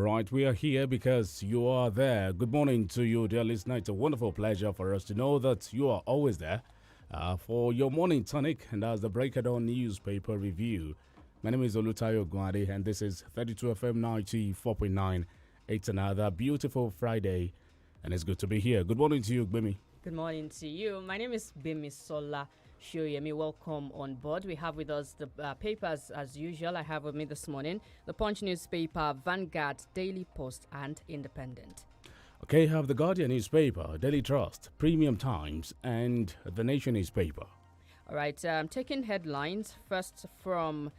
right, we are here because you are there. Good morning to you, dear listener. It's a wonderful pleasure for us to know that you are always there for your morning tonic, and that's the Breakdown newspaper review. My name is OLUTAYO, and this is 32 FM 94.9. It's another beautiful Friday, and it's good to be here. Good morning to you, Gbemi. Good morning to you. My name is GBEMISOLA. SOYEMI, welcome on board. We have with us the papers as usual. I have with me this morning the Punch newspaper, Vanguard, Daily Post, and Independent. Okay, have the Guardian newspaper, Daily Trust, Premium Times, and the Nation newspaper. All right, taking headlines first from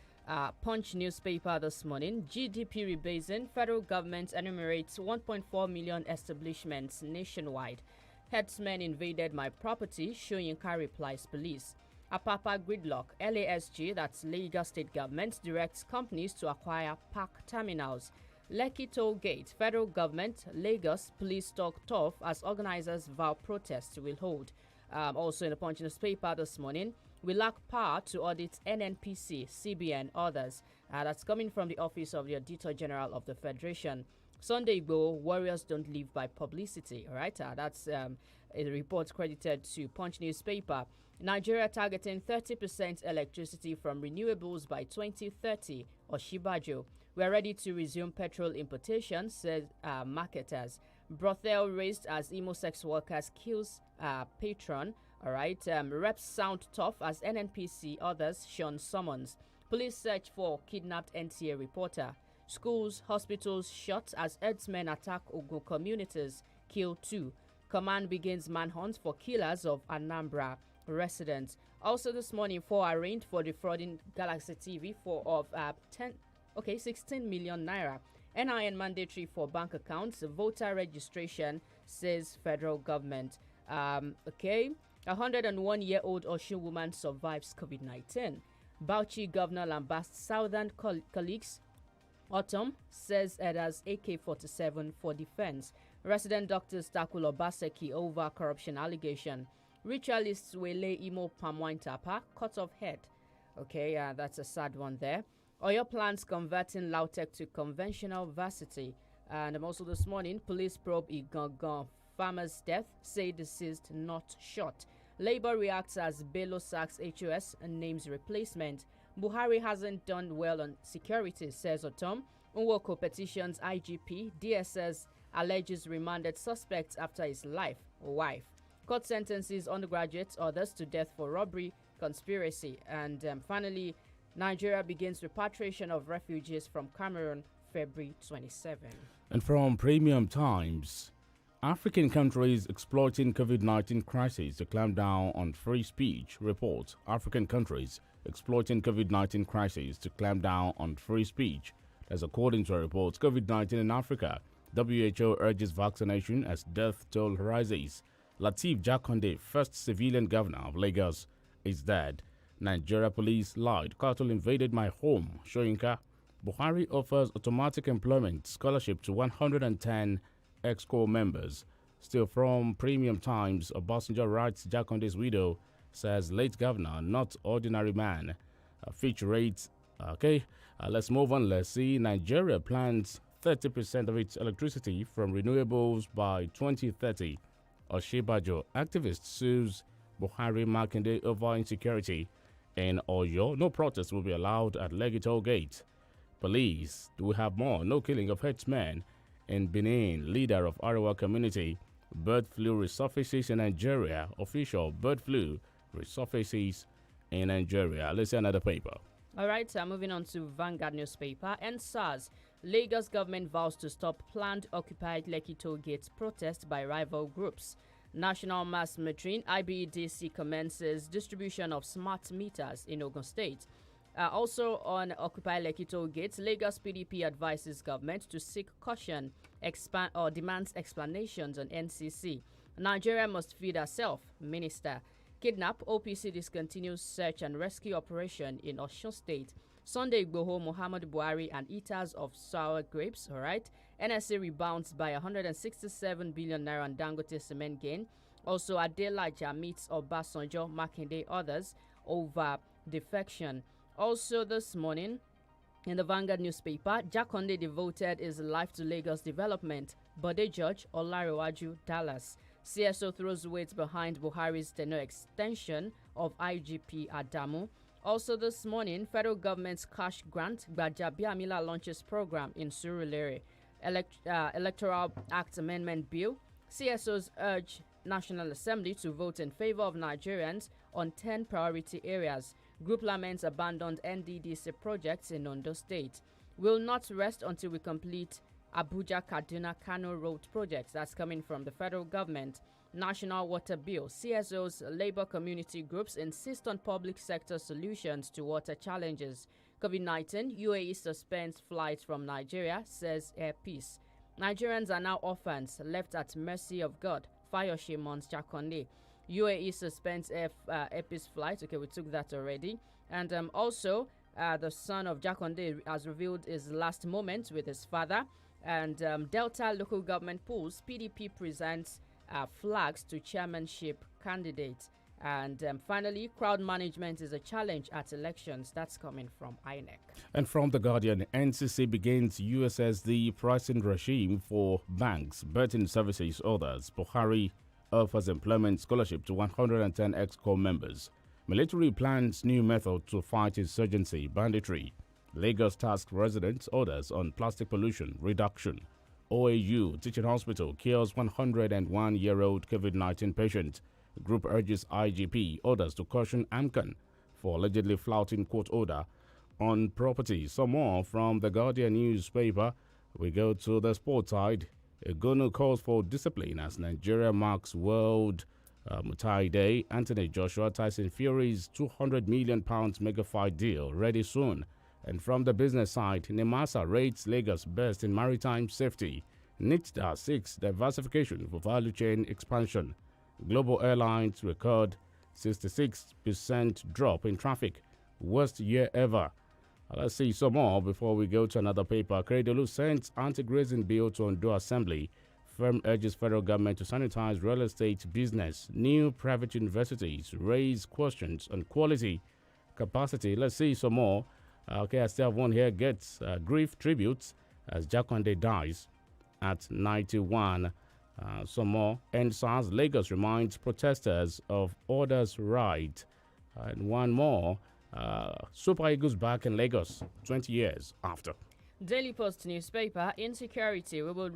Punch newspaper this morning. GDP rebasing, federal government enumerates 1.4 million establishments nationwide. Herdsmen invaded my property, Soyinka replies police. Apapa gridlock, LASG, that's Lagos State Government, directs companies to acquire park terminals. Lekki Toll Gate, federal government, Lagos, police talk tough as organizers vow protests will hold. Also in the Punch newspaper this morning, we lack power to audit NNPC, CBN, others. That's coming from the Office of the Auditor General of the Federation. Sunday Igboho, warriors don't live by publicity. All right, that's a report credited to Punch newspaper. Nigeria targeting 30% electricity from renewables by 2030. Oshibajo, we are ready to resume petrol importation, said marketers. Brothel raised as Imo sex workers kills patron. All right, reps sound tough as NNPC, others shun summons. Police search for kidnapped NTA reporter. Schools, hospitals shut as herdsmen attack Ogun communities, kill 2. Command begins manhunt for killers of Anambra residents. Also this morning, 4 arraigned for defrauding Galaxy TV of 16 million naira. NIN mandatory for bank accounts. Voter registration, says federal government. A 101-year-old Osun woman survives COVID-19. Bauchi governor lambasts southern colleagues. Autumn says it has AK-47 for defense. Resident doctors tackle Obaseki over corruption allegation. Ritualists Wele Imo Palmwine Tapa, cut off head. Okay, that's a sad one there. Oyo plans converting Lautech to conventional varsity. And also this morning, police probe Igangan farmer's death, say deceased not shot. Labour reacts as Bello sacks HOS and names replacement. Buhari hasn't done well on security, says Otom. Nwoko petitions IGP. DSS alleges remanded suspects after his wife. Court sentences undergraduates, others to death for robbery, conspiracy. And finally, Nigeria begins repatriation of refugees from Cameroon, February 27. And from Premium Times, African countries exploiting COVID-19 crisis to clamp down on free speech. Report, African countries exploiting COVID-19 crisis to clamp down on free speech. As according to a report, COVID-19 in Africa, WHO urges vaccination as death toll rises. Lateef Jakonde, first civilian governor of Lagos, is dead. Nigeria police lied. Cattle invaded my home. Soyinka. Buhari offers automatic employment scholarship to 110 EXCO members. Still from Premium Times, Obasanjo writes Jakonde's widow says late governor, not ordinary man. Fitch rates. Okay, let's move on. Let's see. Nigeria plans 30% of its electricity from renewables by 2030. Oshibajo, activist sues Buhari Makinde over insecurity. In Oyo, no protest will be allowed at Lekki Toll Gate. Police, do we have more? No killing of herdsmen. In Benin, leader of Arawa community. Bird flu resurfaces in Nigeria. Official bird flu resurfaces in Nigeria. Let's see another paper. All right, moving on to Vanguard newspaper. And SARS, Lagos government vows to stop planned occupied Lekki Toll Gate protest by rival groups. National Mass Metering, IBEDC commences distribution of smart meters in Ogun State. Also on Occupy Lekki Toll Gates, Lagos PDP advises government to seek caution, demands explanations on NCC. Nigeria must feed herself, Minister. Kidnap, OPC discontinues search and rescue operation in Osun State. Sunday Igboho, Muhammad Buhari and eaters of sour grapes, all right. NSA rebounds by 167 billion naira on Dangote cement gain. Also, Adelaja meets Obasanjo, Makinde, others over defection. Also this morning, In the Vanguard newspaper, Jakonde devoted his life to Lagos development. Bode George Olarewaju Dallas. CSO throws weight behind Buhari's tenure extension of IGP Adamu. Also this morning, federal government's cash grant, Gbajabiamila launches program in Surulere. Electoral Act Amendment Bill. CSOs urge National Assembly to vote in favor of Nigerians on 10 priority areas. Group laments abandoned NDDC projects in Ondo State. Will not rest until we complete Abuja Kaduna Kano Road projects. That's coming from the federal government. National Water Bill. CSOs, labor community groups insist on public sector solutions to water challenges. COVID-19, UAE suspends flights from Nigeria, says Air Peace. Nigerians are now orphans, left at mercy of God. Fayoshe Mons Jakonde. UAE suspends Air Peace flights. Okay, we took that already. And also, the son of Jakonde has revealed his last moments with his father. And Delta local government polls, PDP presents flags to chairmanship candidates. And finally, crowd management is a challenge at elections. That's coming from INEC. And from The Guardian, NCC begins USSD pricing regime for banks, betting services, others. Buhari offers employment scholarship to 110 ex-corps members. Military plans new method to fight insurgency, banditry. Lagos task residents orders on plastic pollution reduction. OAU teaching hospital cures 101-year-old COVID-19 patient. Group urges IGP orders to caution AMCAN for allegedly flouting court order on property. Some more from the Guardian newspaper. We go to the sports side. Egonu calls for discipline as Nigeria marks World Muay Day. Anthony Joshua Tyson Fury's £200 million mega fight deal ready soon. And from the business side, Nemasa rates Lagos best in maritime safety. NITDA seeks diversification for value chain expansion. Global airlines record 66% drop in traffic. Worst year ever. Let's see some more before we go to another paper. Credolu sends anti-grazing bill to Ondo Assembly. Firm urges federal government to sanitize real estate business. New private universities raise questions on quality, capacity. Let's see some more. Okay, I still have one here. Gets grief tributes as Jakonde dies at 91. Some more. NSAS Lagos reminds protesters of orders right. And one more. Super Eagles back in Lagos 20 years after. Daily Post newspaper, insecurity. We will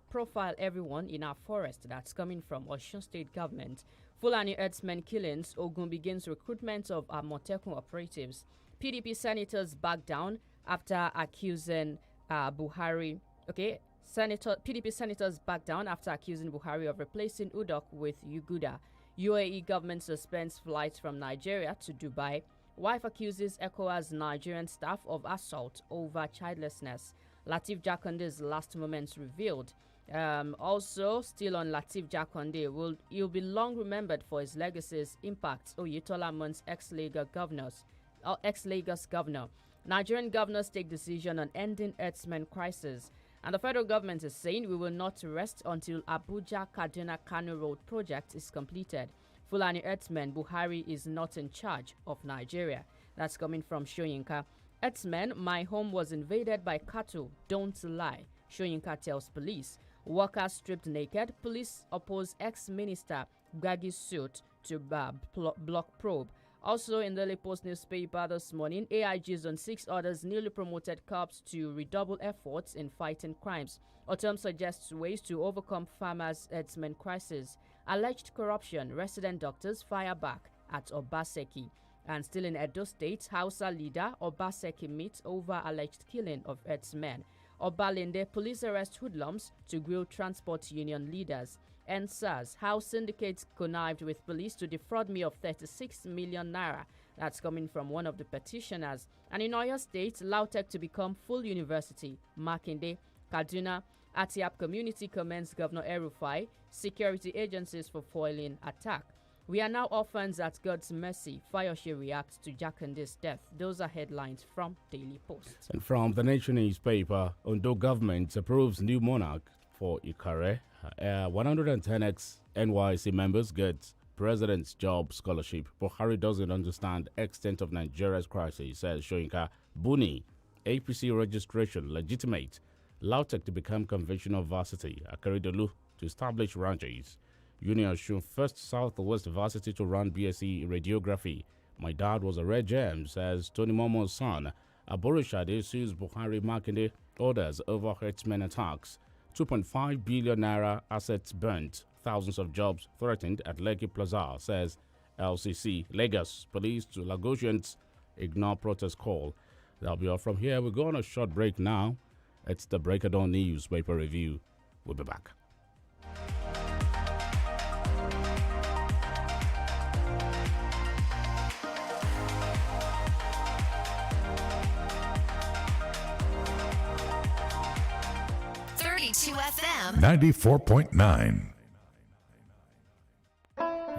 profile everyone in our forest. That's coming from Osun State government. Fulani herdsmen killings. Ogun begins recruitment of Amotekun operatives. PDP senators back down after accusing Buhari. Okay. PDP senators back down after accusing Buhari of replacing Udok with Uguda. UAE government suspends flights from Nigeria to Dubai. Wife accuses ECOWAS Nigerian staff of assault over childlessness. Lateef Jakonde's last moments revealed. Also, still on Lateef Jakonde, he'll be long remembered for his legacy's impact. Oyetola Mon's ex-Lagos governor. Nigerian governors take decision on ending herdsmen crisis. And the federal government is saying we will not rest until Abuja Kaduna Kano Road project is completed. Fulani herdsmen, Buhari is not in charge of Nigeria. That's coming from Shoyinka. Herdsmen, my home was invaded by cattle. Don't lie. Shoyinka tells police. Workers stripped naked. Police oppose ex-minister Gbagi's suit to block probe. Also in the Daily Post newspaper this morning, AIGs on 6 others newly promoted cops to redouble efforts in fighting crimes. Otom suggests ways to overcome farmers' herdsmen crisis. Alleged corruption, resident doctors fire back at Obaseki. And still in Edo State, Hausa leader Obaseki meets over alleged killing of herdsmen. Obalende, police arrest hoodlums to grill transport union leaders. And SARS, how syndicates connived with police to defraud me of 36 million naira. That's coming from one of the petitioners. And in Oyo State, Lautech to become full university. Makinde, Kaduna, Atiap community commends Governor Erufai, security agencies for foiling attack. We are now orphans at God's mercy. Fayoshe reacts to Jakonde's death. Those are headlines from Daily Post. And from the Nation newspaper, Ondo government approves new monarch for Ikare. 110 ex-NYC members get president's job scholarship. Buhari doesn't understand extent of Nigeria's crisis, says Shoyinka. Buni APC registration legitimate, LAUTECH to become conventional varsity, Akeredolu to establish ranches, Union Shun first Southwest varsity to run BSc radiography. My dad was a red gem, says Tony Momo's son. Aborishade sues Buhari Makinde, orders over herdsmen attacks. 2.5 billion naira assets burnt, thousands of jobs threatened at Lekki Plaza, says LCC. Lagos police to Lagosians ignore protest call. That'll be all from here. We're going on a short break now. It's the Break of Dawn newspaper review. We'll be back. FM 94.9.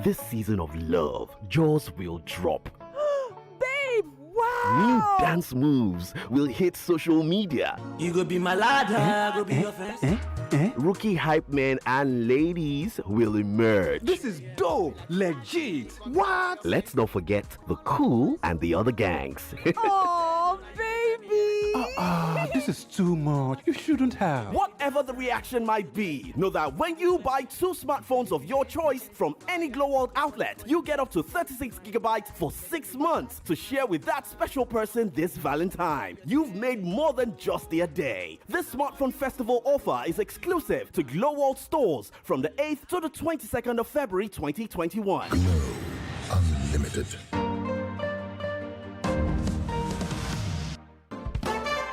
This season of love, jaws will drop. Babe, wow! New dance moves will hit social media. You go be my ladder, go be your first. Rookie hype men and ladies will emerge. This is dope, legit. What? Let's not forget the cool and the other gangs. Oh, baby! This is too much. You shouldn't have. Whatever the reaction might be, know that when you buy 2 smartphones of your choice from any Glow World outlet, you get up to 36 gigabytes for 6 months to share with that special person this Valentine. You've made more than just their day. This smartphone festival offer is exclusive to Glow World stores from the 8th to the 22nd of February 2021. Glow Unlimited.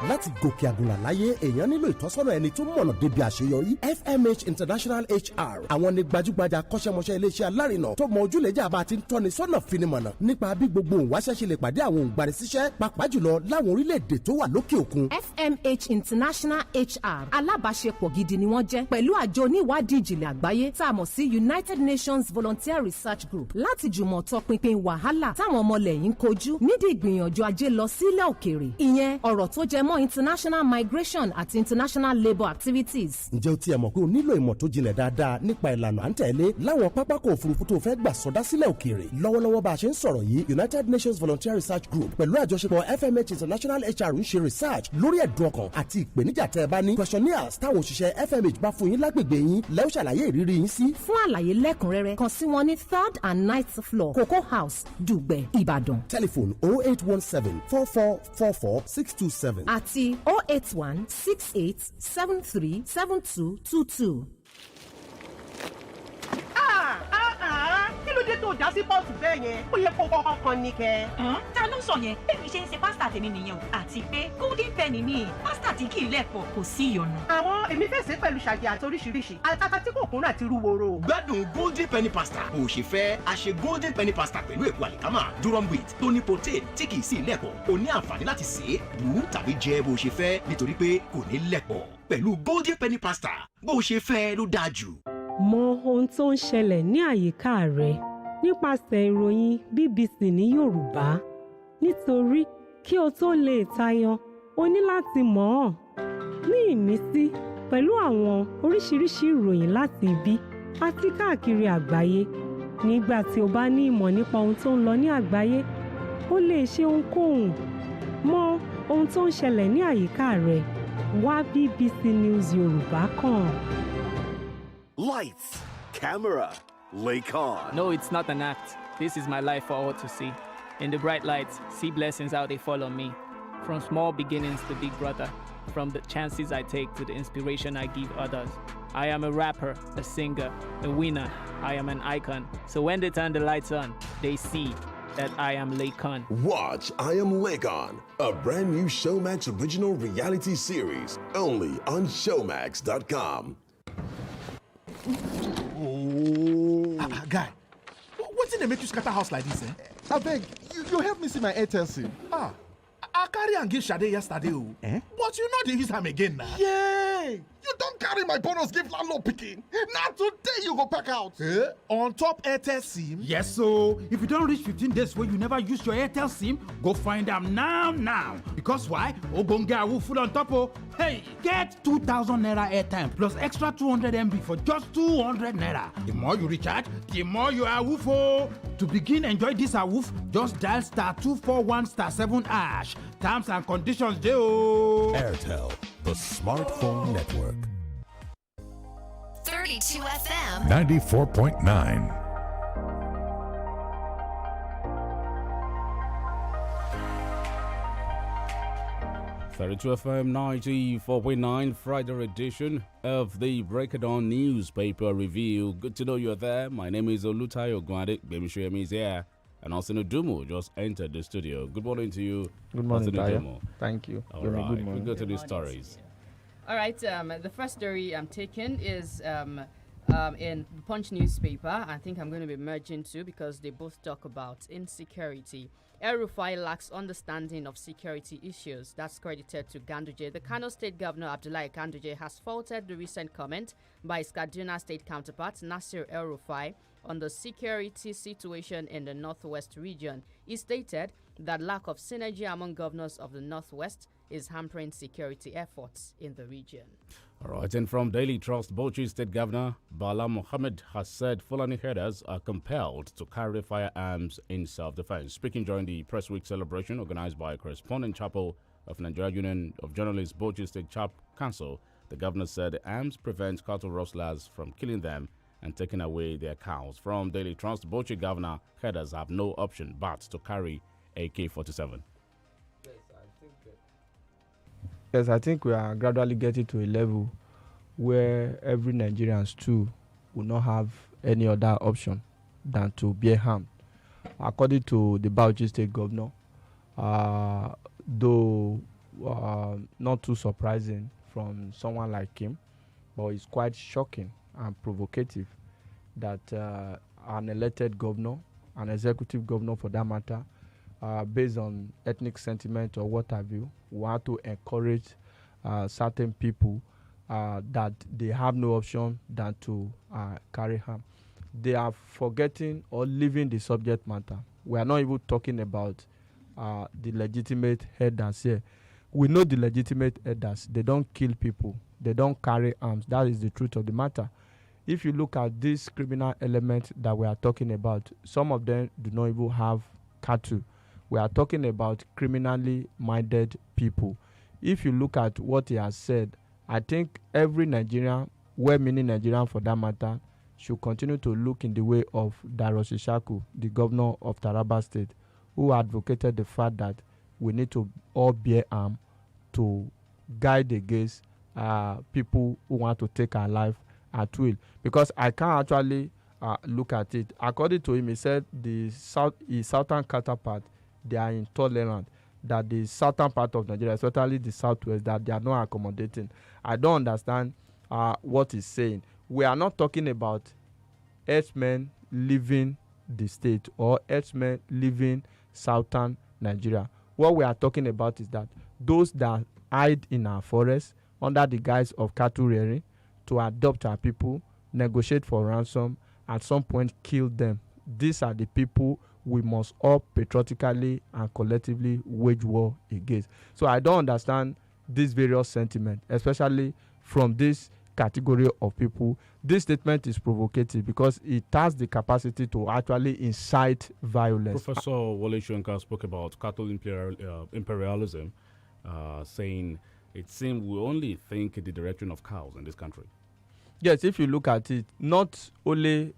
láti gòkè àgùnlà láyé èèyàn nílò ìtọ́sọ́nà ẹni tó mọ̀nà débi àṣeyọrí. FMH International HR àwọn ni gbajúgbajà akọ́ṣẹ́mọṣẹ́ iléeṣẹ́ alárinà tó mọ ojúlẹ̀jà bá ti ń tọ́ni sọ́nà finimọ̀nà nípa bí gbogbo òǹwáṣẹ́ ṣe lè pàdé àwọn òǹgbanisíṣẹ́ pàápàá jùlọ láwọn orílẹ̀-èdè tó wà lókè òkun. FMH International HR alábàáṣepọ̀ gidi ni wọ́n jẹ́ pẹ̀lú àjọ oníwádìí ìjìnlẹ̀ àgbáyé tá a mọ̀ sí United Nations Volunteer Research Group láti jùmọ̀ tọpinpin wàhálà táwọn ọmọlẹ́yìn ń kojú nídìí ìgbìyànjú ajé lọ sílẹ̀ òkèèrè. ìyẹn ọ̀rọ̀ tó jẹ mọ́ international migration àti international labour activities. ǹjẹ́ o tiẹ̀ mọ̀ pé o nílò ìmọ̀ tó jinlẹ̀ dáadáa nípa ìlànà à ń tẹ̀lé láwọn pápákọ̀ òfurufú tó fẹ́ gbà sọdá sílẹ̀ òkèèrè. lọ́wọ́lọ́wọ́ bá a ṣe ń sọ̀rọ̀ yìí United Nations Volunteer Research Group pẹ̀lú àjọṣepọ̀ FMH International HR ń ṣe research lórí ẹ̀dùn ọkàn àti ìpèníjà tẹ́ ẹ bá ní. questionnaires táwọn òṣìṣẹ́ FMH bá fún yín lágbègbè yín lẹ́ ó ṣàlàyé ìrírí yín sí. fún àlàyé lẹ́kùnrẹ́rẹ́ kàn sí wọn ní 3rd and 9th floor Cocoa House Dùgbẹ̀ Ìbàdàn. telephone 0817 4444 627 àti 081 68 73 7222. Kí ló dé tó dá sí pọ́ọ̀tù bẹ́ẹ̀ yẹn? Ó yẹ kó kọ́kọ́ kan ní kẹ́. Ta ló sọ yẹn? Bẹ́ẹ̀ni ṣe ń ṣe pásítà tèmi nìyẹn o. Àti pé golden penny ni pásítà tí kì í lẹ̀pọ̀ kò sí ìyọnu. Àwọn èmi fẹ́ ṣe pẹ̀lú ṣàjẹ́ àti oríṣiríṣi. Àtàtà tí kò kúnra ti rúworo. Gbádùn golden penny pasta. Bó ṣe fẹ́, a ṣe golden penny pasta pẹ̀lú èpo àlìkámà, durum wheat, tó ní protein tí kì í sí lẹ̀pọ̀. O ní àǹfààní láti sè é, bù ú tàbí jẹ bó ṣe fẹ́ nítorí pé kò ní lẹ̀pọ̀. Pẹ̀lú golden penny pasta, bó ṣe fẹ́ ló dáa jù. Mọ ohun tó ń ṣẹlẹ̀ ní àyíká rẹ nípasẹ̀ ìròyìn BBC ní Yorùbá. Nítorí kí o tó lè tayọ, o ní láti mọ̀ ọ́n. Ní ìmísí pẹ̀lú àwọn oríṣiríṣi ìròyìn láti ibi àti káàkiri àgbáyé. Nígbà tí o bá ní ìmọ̀ nípa ohun tó ń lọ ní àgbáyé, o lè ṣe ohunkóhun. Mọ ohun tó ń ṣẹlẹ̀ ní àyíká rẹ. Wá BBC News Yorùbá kàn. Lights, camera, lake on. No, it's not an act. This is my life for all to see. In the bright lights, see blessings how they fall on me. From small beginnings to big brother. From the chances I take to the inspiration I give others. I am a rapper, a singer, a winner. I am an icon. So when they turn the lights on, they see that I am Laycon. Watch I Am Laycon, a brand new Showmax original reality series, only on Showmax.com. Guy, what's in the make you scatter house like this, eh? I beg, you help me see my Airtel SIM. I carry and give Sade yesterday, but you know they use am again now. Yeah, you don't carry my bonus give landlord picking. Now today you go pack out. On top Airtel SIM? Yes, so if you don't reach 15 days where you never use your Airtel SIM, go find them now. Because why? Ogbonge will full on top of. Hey, get 2,000 naira airtime plus extra 200 MB for just 200 naira. The more you recharge, the more you are woofo. To begin enjoy this awoof, just dial *241*7#. Terms and conditions, Joe. Airtel, the smartphone network. 32 FM 94.9. 32 FM 94.9 Friday edition of the Break It Down newspaper review. Good to know you're there. My name is OLUTAYO. GBEMISOLA is here. And also Dumo just entered the studio. Good morning to you. Good morning, Tayo. Thank you. All right, good morning. we go to the stories. All right, the first story I'm taking is in the Punch newspaper. I think I'm going to be merging two because they both talk about insecurity. El-Rufai lacks understanding of security issues. That's credited to Ganduje. The Kano State Governor Abdullahi Ganduje has faulted the recent comment by his Kaduna State counterpart Nasir El-Rufai on the security situation in the Northwest region. He stated that lack of synergy among governors of the Northwest is hampering security efforts in the region. All right, and from Daily Trust, Bauchi State Governor Bala Mohammed has said Fulani herders are compelled to carry firearms in self-defense. Speaking during the Press Week celebration organized by Correspondent Chapel of Nigeria Union of Journalists Bauchi State Council, the governor said the arms prevent cattle rustlers from killing them and taking away their cows. From Daily Trust, Bauchi Governor herders have no option but to carry AK-47. Yes, I think we are gradually getting to a level where every Nigerians too will not have any other option than to bear arms. According to the Bauchi State Governor, though not too surprising from someone like him, but it's quite shocking and provocative that an elected governor, an executive governor for that matter, based on ethnic sentiment or what have you, want to encourage certain people that they have no option than to carry harm. They are forgetting or leaving the subject matter. We are not even talking about the legitimate herders here. We know the legitimate herders. They don't kill people. They don't carry arms. That is the truth of the matter. If you look at this criminal element that we are talking about, some of them do not even have cattle. We are talking about criminally minded people. If you look at what he has said, I think every Nigerian, well-meaning Nigerian for that matter, should continue to look in the way of Daros Ishaku, the governor of Taraba State, who advocated the fact that we need to all bear arms to guide against people who want to take our life at will. Because I can't actually look at it. According to him, he said his southern counterpart, they are intolerant, that the southern part of Nigeria, especially the southwest, that they are not accommodating. I don't understand what he's saying. We are not talking about herdsmen leaving the state or herdsmen leaving southern Nigeria. What we are talking about is that those that hide in our forests under the guise of cattle rearing to adopt our people, negotiate for ransom, at some point kill them. These are the people we must all patriotically and collectively wage war against. So I don't understand these various sentiments, especially from this category of people. This statement is provocative because it has the capacity to actually incite violence. Professor Wole Soyinka spoke about cattle imperialism, saying it seems we only think in the direction of cows in this country. Yes, if you look at it, not only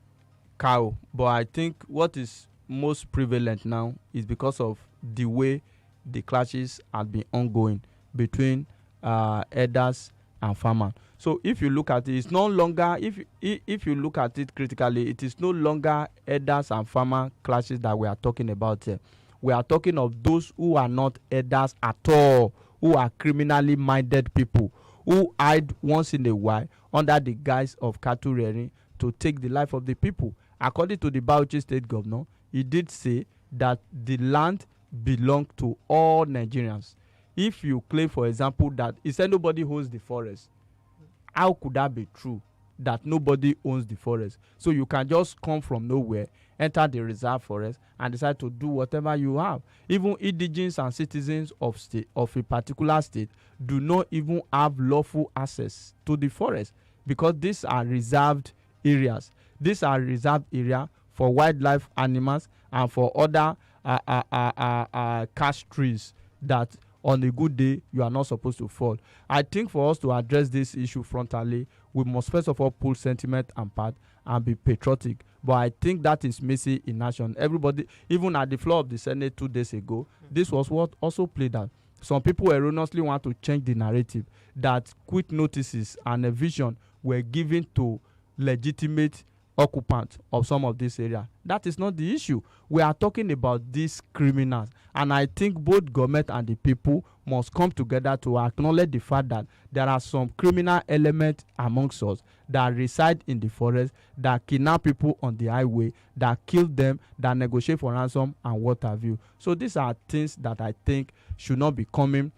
cow, but I think what is most prevalent now is because of the way the clashes have been ongoing between herders and farmers. So if you look at it, it's no longer, if you look at it critically, it is no longer herders and farmer clashes that we are talking about here. We are talking of those who are not herders at all, who are criminally minded people, who hide once in a while under the guise of cattle rearing to take the life of the people. According to the Bauchi State Governor, he did say that the land belongs to all Nigerians. If you claim, for example, that he said nobody owns the forest, How could that be true? That nobody owns the forest. So you can just come from nowhere, enter the reserve forest, and decide to do whatever you have. Even indigenous and citizens of a particular state do not even have lawful access to the forest, because these are reserved areas. These are reserved area for wildlife, animals, and for other cash trees that on a good day you are not supposed to fall. I think for us to address this issue frontally, we must first of all pull sentiment apart and be patriotic. But I think that is missing in action. Everybody, even at the floor of the Senate 2 days ago, this was what also played out. Some people erroneously want to change the narrative that quick notices and a vision were given to legitimate occupants of some of this area. That is not the issue. We are talking about these criminals, and I think both government and the people must come together to acknowledge the fact that there are some criminal elements amongst us that reside in the forest, that kidnap people on the highway, that kill them, that negotiate for ransom, and what have you. So these are things that I think should not be coming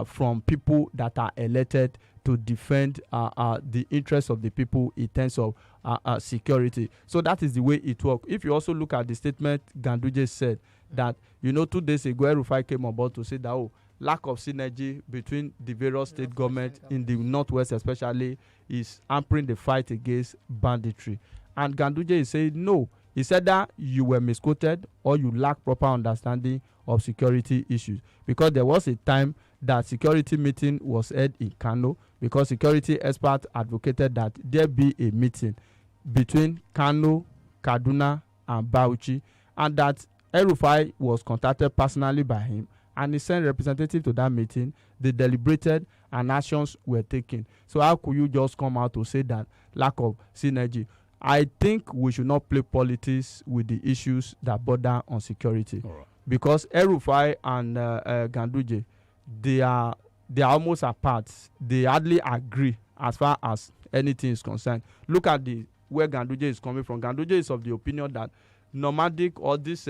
from people that are elected to defend the interests of the people in terms of security. So that is the way it works. If you also look at the statement Ganduje said, that 2 days ago El-Rufai came about to say that lack of synergy between the various state governments in the northwest especially is hampering the fight against banditry. And Ganduje is saying no. He said that you were misquoted or you lack proper understanding of security issues, because there was a time that security meeting was held in Kano, because security experts advocated that there be a meeting between Kano, Kaduna, and Bauchi, and that El-Rufai was contacted personally by him, and he sent representative to that meeting. They deliberated and actions were taken. So how could you just come out to say that lack of synergy? I think we should not play politics with the issues that border on security. Right. Because El-Rufai and Ganduje, they are almost apart. They hardly agree as far as anything is concerned. Look at where Ganduje is coming from. Ganduje is of the opinion that nomadic or this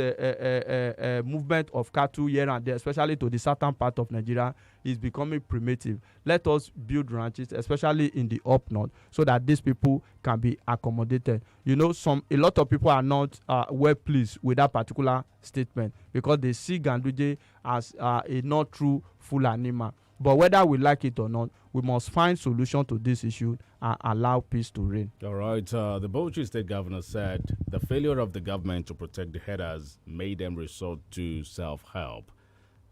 movement of cattle here and there, especially to the southern part of Nigeria, is becoming primitive. Let us build ranches, especially in the up north, so that these people can be accommodated. A lot of people are not well pleased with that particular statement, because they see Ganduje as a not true full animal. But whether we like it or not, we must find solution to this issue and allow peace to reign. All right. The Bauchi State Governor said the failure of the government to protect the herders made them resort to self-help.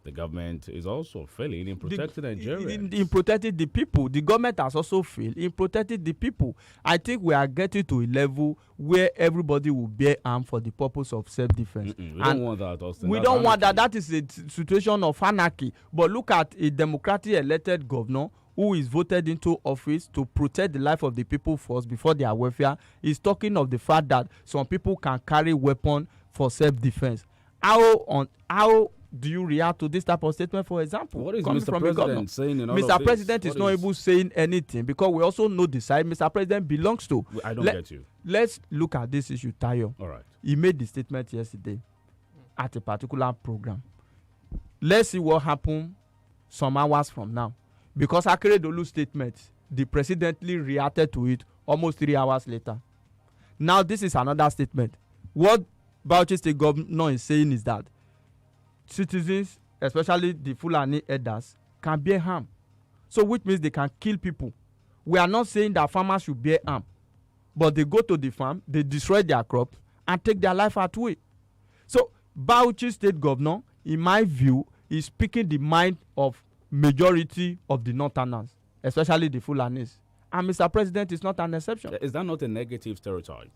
The government is also failing in protecting Nigerians. In protecting the people. The government has also failed in protecting the people. I think we are getting to a level where everybody will bear arms for the purpose of self-defense. We don't want that, Austin. We don't want that. That is a situation of anarchy. But look at a democratically elected governor who is voted into office to protect the life of the people first before their welfare. Is talking of the fact that some people can carry weapon for self-defense. How do you react to this type of statement, for example? What is Mr. President saying in all of this? Mr. President is not able saying anything, because we also know the side Mr. President belongs to. I don't get you. Let's look at this issue, Tayo. All right. He made the statement yesterday at a particular program. Let's see what happened some hours from now. Because Akeredolu's statement, the presidently reacted to it almost 3 hours later. Now this is another statement. What Bauchi State Governor is saying is that citizens, especially the Fulani herders, can bear harm. So which means they can kill people. We are not saying that farmers should bear harm, but they go to the farm, they destroy their crop, and take their life away. So Bauchi State Governor, in my view, is speaking the mind of majority of the Northerners, especially the Fulanis. And Mr. President is not an exception. Is that not a negative stereotype?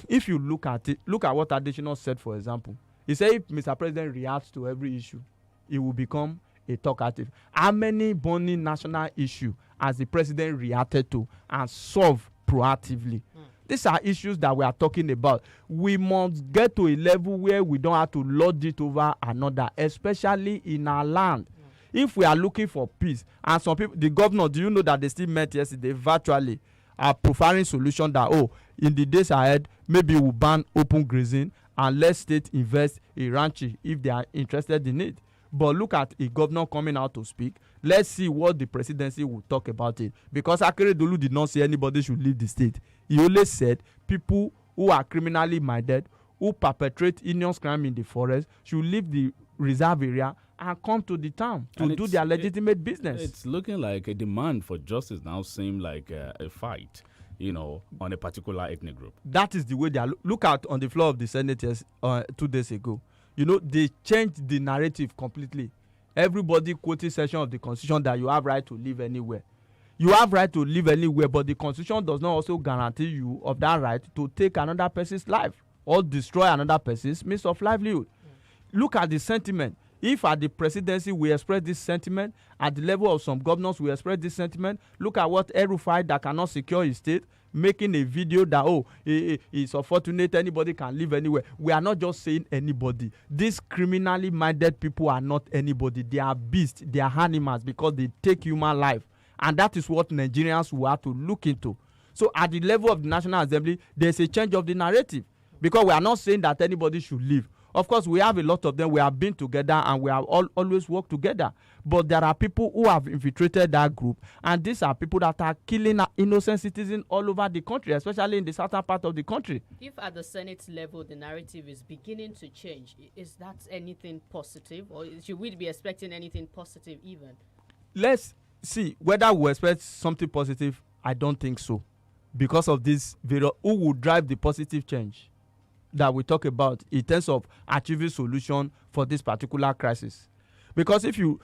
If you look at it, look at what Additional said, for example. He said if Mr. President reacts to every issue, it will become a talkative. How many burning national issues has the president reacted to and solved proactively? These are issues that we are talking about. We must get to a level where we don't have to lord it over another, especially in our land. If we are looking for peace, and some people, the governor, do you know that they still met yesterday virtually, are profiling solution that, in the days ahead, maybe we'll ban open grazing and let state invest in ranching if they are interested in it. But look at a governor coming out to speak Let's see what the presidency will talk about it. Because Akeredolu did not say anybody should leave the state. He only said people who are criminally minded, who perpetrate heinous crime in the forest, should leave the reserve area and come to the town to do their legitimate business. It's looking like a demand for justice now seems like a fight, on a particular ethnic group. That is the way they are. Look at on the floor of the Senate 2 days ago. They changed the narrative completely. Everybody quoted section of the Constitution that you have right to live anywhere. You have right to live anywhere, but the Constitution does not also guarantee you of that right to take another person's life or destroy another person's means of livelihood. Look at the sentiment. If at the presidency we express this sentiment, at the level of some governors we express this sentiment, look at what El-Rufai that cannot secure his state, making a video that, it's unfortunate, anybody can live anywhere. We are not just saying anybody. These criminally minded people are not anybody. They are beasts, they are animals because they take human life. And that is what Nigerians will have to look into. So at the level of the National Assembly, there's a change of the narrative because we are not saying that anybody should leave. Of course, we have a lot of them. We have been together and we have always worked together. But there are people who have infiltrated that group. And these are people that are killing innocent citizens all over the country, especially in the southern part of the country. If at the Senate level the narrative is beginning to change, is that anything positive? Or should we be expecting anything positive even? Let's see whether we expect something positive. I don't think so. Because of this video, who will drive the positive change that we talk about in terms of achieving solution for this particular crisis? Because if you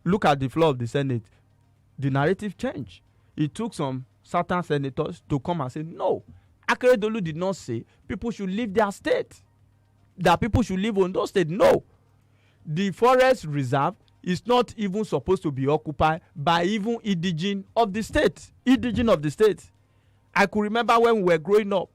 look at the floor of the Senate, the narrative changed. It took some certain senators to come and say, no, Akeredolu did not say people should leave their state, that people should leave Ondo State. No. The forest reserve is not even supposed to be occupied by even indigene of the state. Indigene of the state. I could remember when we were growing up,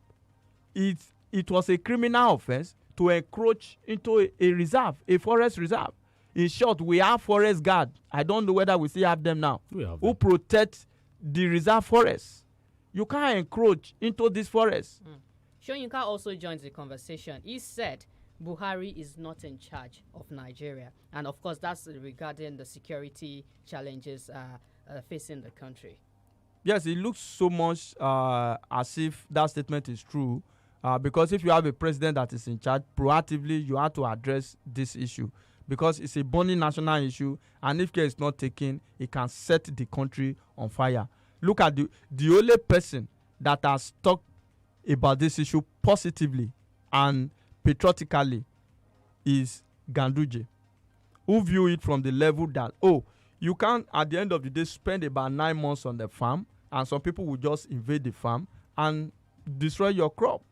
it was a criminal offense to encroach into a reserve, a forest reserve. In short, we have forest guard. I don't know whether we still have them now. Who protect the reserve forest. You can't encroach into this forest. Shoyinka also joins the conversation. He said Buhari is not in charge of Nigeria. And of course, that's regarding the security challenges facing the country. Yes, it looks so much as if that statement is true. Because if you have a president that is in charge, proactively you have to address this issue. Because it's a burning national issue, and if care is not taken, it can set the country on fire. Look at the only person that has talked about this issue positively and patriotically is Ganduje, who view it from the level that, you can, at the end of the day, spend about 9 months on the farm, and some people will just invade the farm and destroy your crop.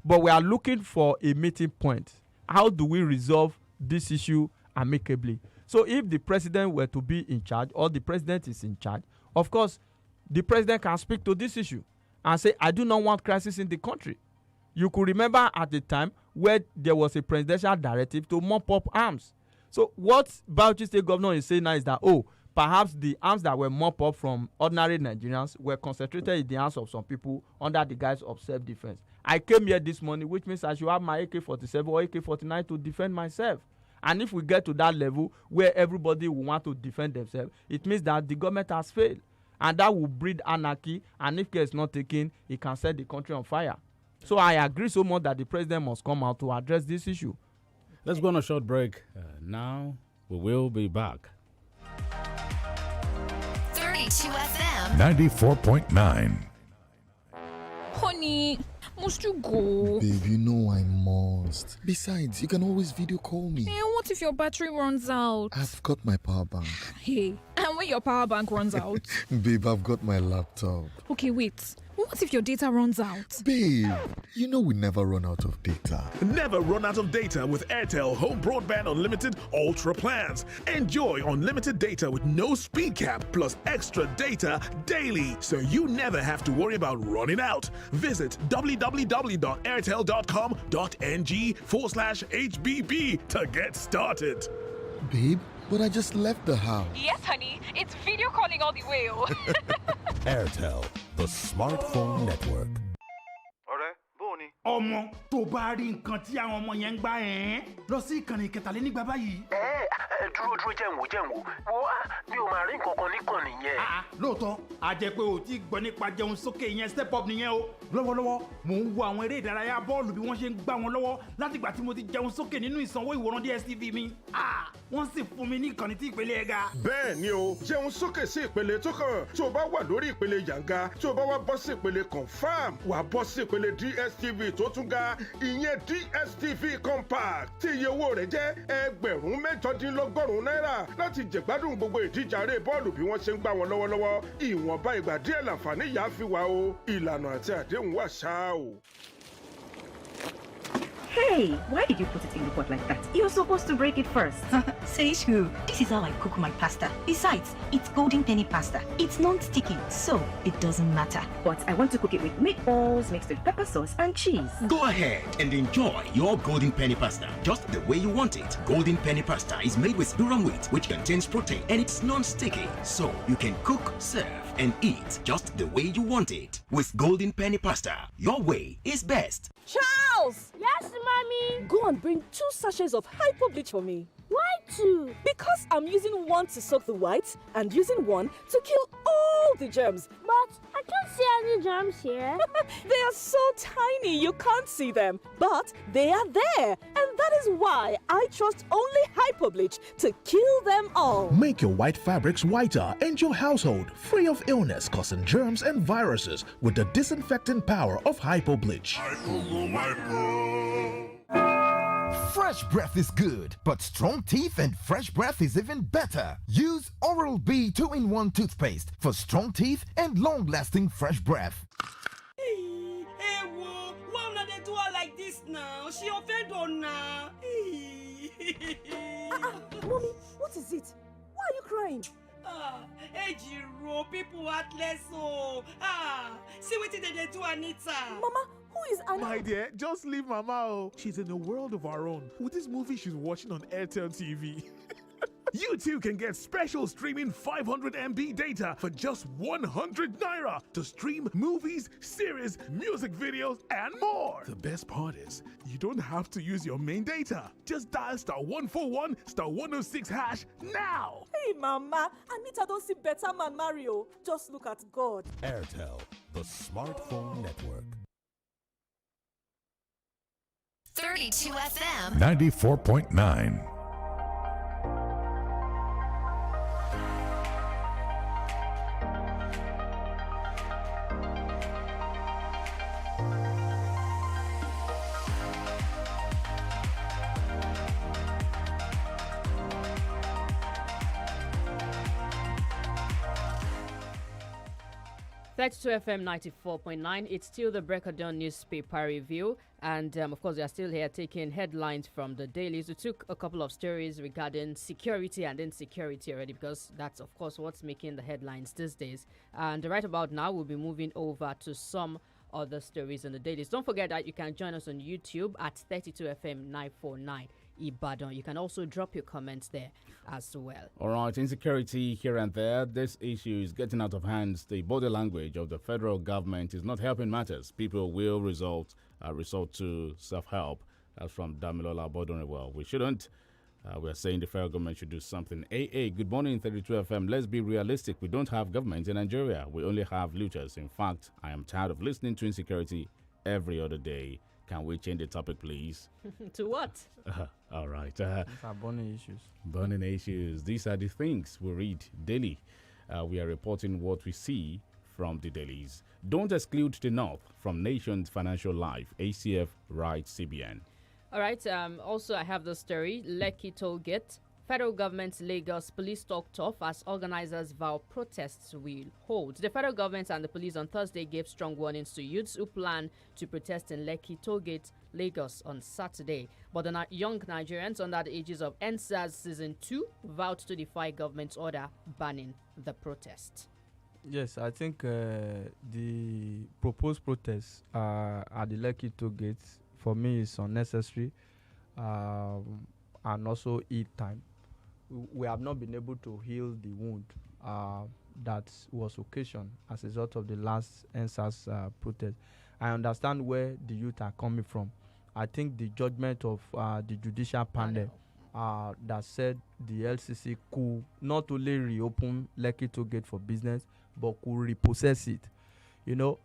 But we are looking for a meeting point. How do we resolve this issue amicably? So if the president were to be in charge, or the president is in charge, of course, the president can speak to this issue and say, I do not want crisis in the country. You could remember at the time where there was a presidential directive to mop up arms. So what Bauchi State Governor is saying now is that, perhaps the arms that were mopped up from ordinary Nigerians were concentrated in the hands of some people under the guise of self-defense. I came here this morning, which means I should have my AK-47 or AK-49 to defend myself. And if we get to that level where everybody will want to defend themselves, it means that the government has failed. And that will breed anarchy. And if care is not taken, it can set the country on fire. So I agree so much that the president must come out to address this issue. Let's go on a short break. Now we will be back. 32 FM 94.9. Honey, must you go? Babe, you know I must. Besides, you can always video call me. What if your battery runs out? I've got my power bank. Hey, and when your power bank runs out? Babe, I've got my laptop. Okay, wait. What if your data runs out? Babe, you know we never run out of data. Never run out of data with Airtel Home Broadband Unlimited Ultra plans. Enjoy unlimited data with no speed cap plus extra data daily, so you never have to worry about running out. Visit www.airtel.com.ng/HBB to get started. Babe, but I just left the house. Yes, honey. It's video calling all the way. Airtel, the smartphone network. Ọmọ tó bá rí nǹkan tí àwọn ọmọ yẹn ń gbá lọ sí ìkànnì kẹtàlénígba báyìí. dúró jẹun wo mi ò máa rí nǹkan kan níkànnì yẹn. lóòótọ́ a jẹ́ pé o ti gbọ́ nípa jẹun sókè yẹn step up nìyẹn o lọ́wọ́lọ́wọ́ mò ń wo àwọn eré ìdárayá bọ́ọ̀lù bí wọ́n ṣe ń gbá wọn lọ́wọ́ látìgbà tí mo ti jẹun sókè nínú ìsanwó ìwòran DSTV mi wọ́n sì fún mi ní ìkànnì tí ìpele ẹ̀ ga. bẹ́ẹ̀ ni o jẹun sókè sí ìpele tó kàn tí o bá wà lórí ìpele yànga tí o bá wá bọ́ sí ìpele confam wà bọ́ sí ìpele DSTV tó tún ga ìyẹn DSTV compact tí iye owó rẹ̀ jẹ́ ẹgbẹ̀rún mẹ́jọdínlọ́gọ́rùn-ún náírà láti jẹ̀gbádùn gbogbo ìdíje aré bọ́ọ̀lù bí wọ́n ṣe ń gbá wọn lọ́wọ́lọ́wọ́ ìwọ̀nba ìgbà díẹ̀ làǹfààní yà á fi wà o ìlànà àti àdéhùn wà ṣáá o. Hey, why did you put it in the pot like that? You're supposed to break it first. Says who? This is how I cook my pasta. Besides, it's golden penny pasta. It's non-sticky, so it doesn't matter. But I want to cook it with meatballs mixed with pepper sauce and cheese. Go ahead and enjoy your golden penny pasta just the way you want it. Golden penny pasta is made with durum wheat, which contains protein, and it's non-sticky, so you can cook, serve, and eat just the way you want it. With golden penny pasta, your way is best. Charles! Yes, mommy? Go and bring 2 sachets of hypo bleach for me. Why 2? Because I'm using one to soak the whites and using one to kill all the germs. But I can't see any germs here. They are so tiny you can't see them. But they are there. And that is why I trust only hypo bleach to kill them all. Make your white fabrics whiter and your household free of illness causing germs and viruses with the disinfecting power of hypo bleach. Fresh breath is good, but strong teeth and fresh breath is even better. Use Oral-B 2-in-1 toothpaste for strong teeth and long-lasting fresh breath. Hey, why not they do her like this now? She offended on now. Mommy, what is it? Why are you crying? Ejiro, people heartless so. See what they do Anita. Mama, who is Anita? My dear, just leave Mama. Oh, she's in a world of her own with this movie she's watching on Airtel TV. You too can get special streaming 500 MB data for just 100 naira to stream movies, series, music videos, and more. The best part is, you don't have to use your main data. Just dial *141 *106 hash now. Hey, Mama, Anita don't see better man Mario. Just look at God. Airtel, the smartphone network. 32 FM 94.9. That's 2 FM 94.9. It's still the Break of Dawn newspaper review. And of course, we are still here taking headlines from the dailies. We took a couple of stories regarding security and insecurity already, because that's, of course, what's making the headlines these days. And right about now, we'll be moving over to some other stories in the dailies. Don't forget that you can join us on YouTube at 32 FM 949. Ibadan. You can also drop your comments there as well. All right, insecurity here and there. This issue is getting out of hand. The body language of the federal government is not helping matters. People will resort to self-help. That's from Damilola Bodonewell. We shouldn't. We're saying the federal government should do something. Good morning, 32 FM. Let's be realistic. We don't have government in Nigeria. We only have looters. In fact, I am tired of listening to insecurity every other day. Can we change the topic, please? To what? All right. These are burning issues. Burning issues. These are the things we read daily. We are reporting what we see from the dailies. Don't exclude the North from nation's financial life. ACF writes CBN. All right. Also, I have the story. Lekki toll gate. Federal government's Lagos police talk tough as organizers vow protests will hold. The federal government and the police on Thursday gave strong warnings to youths who plan to protest in Lekki Tollgate, Lagos on Saturday. But the young Nigerians under the ages of NSAS Season 2 vowed to defy government's order banning the protest. Yes, I think the proposed protests at the Lekki Tollgate, for me, is unnecessary and also eat time. We have not been able to heal the wound that was occasioned as a result of the last NSAS protest. I understand where the youth are coming from. I think the judgment of the judicial panel that said the LCC could not only reopen Lekki Toll Gate for business, but could repossess it. You know,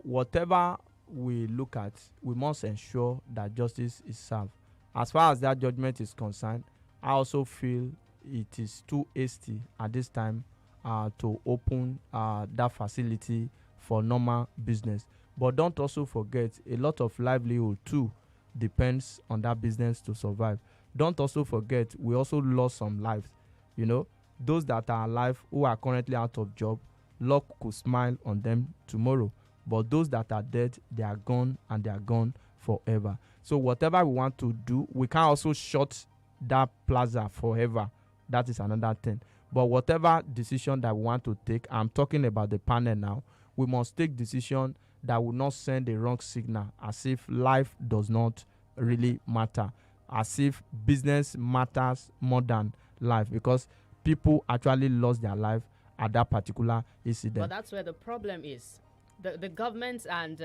whatever we look at, we must ensure that justice is served. As far as that judgment is concerned, I also feel it is too hasty at this time to open that facility for normal business. But don't also forget, a lot of livelihood too depends on that business to survive. Don't also forget, we also lost some lives. You know, those that are alive who are currently out of job, luck could smile on them tomorrow. But those that are dead, they are gone, and they are gone forever. So whatever we want to do, we can also shut that plaza forever. That is another thing. But whatever decision that we want to take, I'm talking about the panel now, we must take decision that will not send a wrong signal, as if life does not really matter, as if business matters more than life, because people actually lost their life at that particular incident. But that's where the problem is. The government and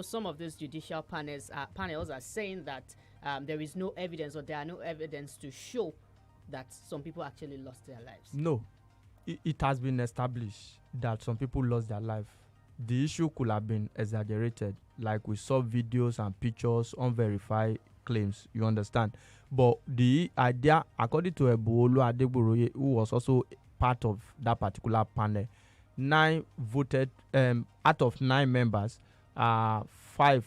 some of these judicial panels are saying that there is no evidence, or there are no evidence to show that some people actually lost their lives. No, it has been established that some people lost their life. The issue could have been exaggerated, like we saw videos and pictures, unverified claims, you understand. But the idea, according to Ebolo Adegboroye, who was also part of that particular panel, 9 voted, out of 9 members, 5